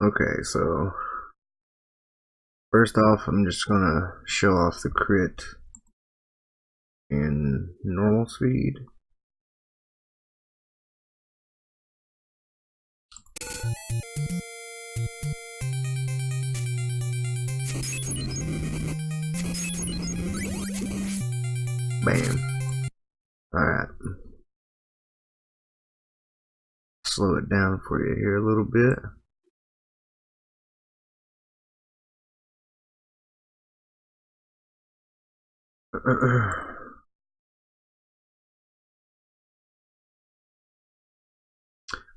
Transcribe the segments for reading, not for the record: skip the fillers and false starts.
Okay, so first off, I'm just gonna show off the crit in normal speed. Bam. Alright. Slow it down for you here a little bit.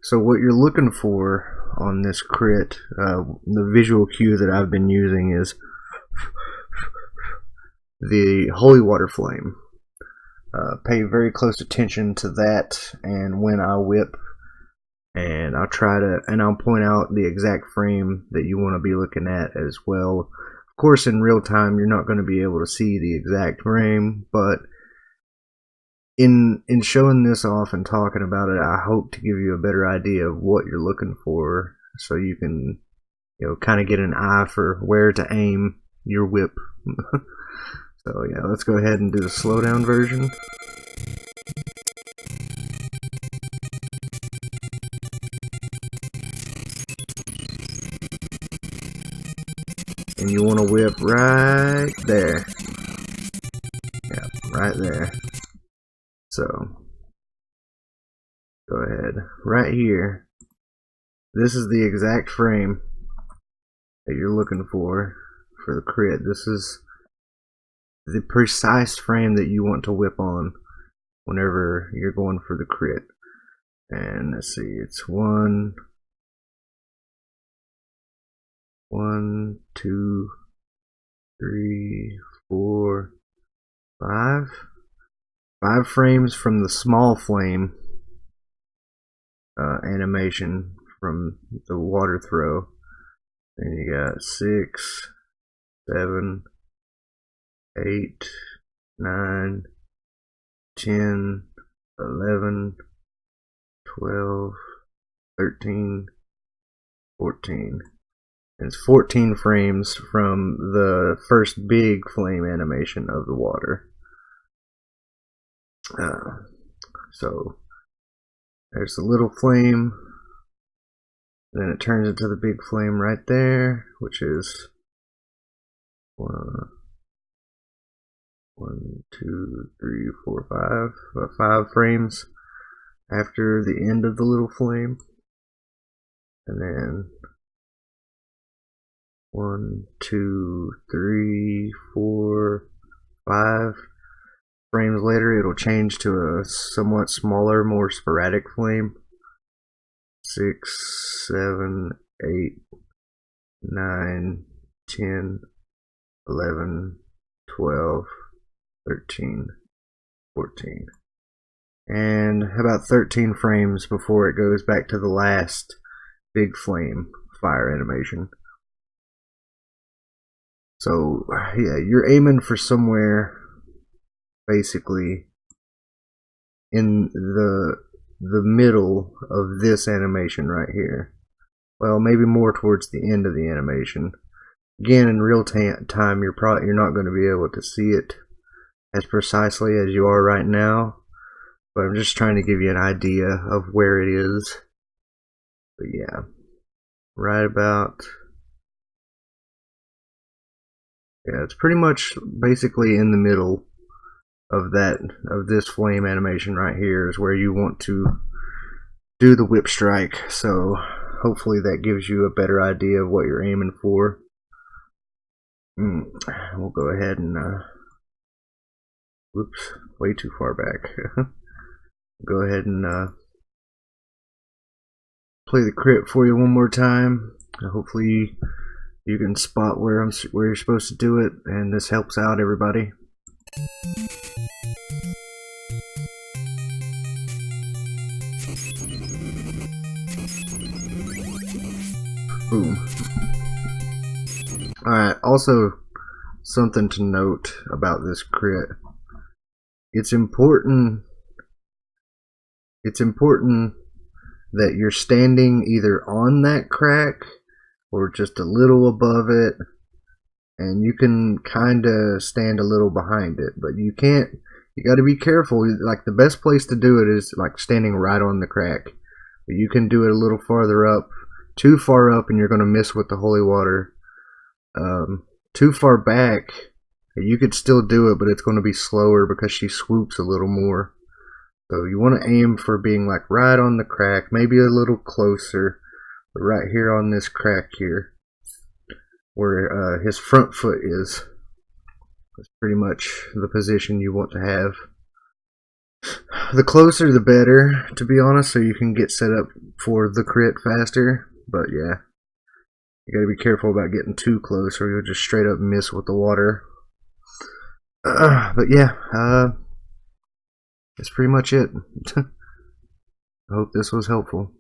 So what you're looking for on this crit, the visual cue that I've been using is the holy water flame. Pay very close attention to that, and when I whip, and I'll point out the exact frame that you want to be looking at as well. Of course, in real time, you're not going to be able to see the exact frame, but in showing this off and talking about it, I hope to give you a better idea of what you're looking for, so you can, kind of get an eye for where to aim your whip. So yeah, let's go ahead and do the slowdown version. And you want to whip right there. Yeah, right there. So, go ahead. Right here. This is the exact frame that you're looking for the crit. This is the precise frame that you want to whip on whenever you're going for the crit. And let's see, it's 1, 2, 3, 4, 5. 5 frames from the small flame animation from the water throw. Then you got 6, 7, 8, 9, 10, 11, 12, 13, 14. And it's 14 frames from the first big flame animation of the water. So there's the little flame, then it turns into the big flame right there, which is 1, 2, 3, 4, 5, 5 frames after the end of the little flame, and then 1, 2, 3, 4, 5 frames later, it'll change to a somewhat smaller, more sporadic flame. 6, 7, 8, 9, 10, 11, 12, 13, 14. And about 13 frames before it goes back to the last big flame fire animation. So, yeah, you're aiming for somewhere basically in the middle of this animation right here. Well, maybe more towards the end of the animation. Again, in real time, you're not going to be able to see it as precisely as you are right now, but I'm just trying to give you an idea of where it is. But yeah, right about, yeah, it's pretty much basically in the middle of this flame animation right here is where you want to do the whip strike. So hopefully that gives you a better idea of what you're aiming for. We'll go ahead and whoops, way too far back. Go ahead and play the crit for you one more time. Hopefully you can spot where you're supposed to do it, and this helps out everybody. Boom. Alright, also something to note about this crit. It's important that you're standing either on that crack or just a little above it, and you can kind of stand a little behind it, but you can't. You got to be careful. Like, the best place to do it is like standing right on the crack. But you can do it a little farther up. Too far up and you're going to miss with the holy water. Too far back, you could still do it, but it's going to be slower because she swoops a little more. So you want to aim for being like right on the crack, maybe a little closer, but right here on this crack here, where his front foot is. That's pretty much the position you want to have. The closer the better, to be honest, so you can get set up for the crit faster. But yeah, you gotta be careful about getting too close or you'll just straight up miss with the water. But yeah, that's pretty much it. I hope this was helpful.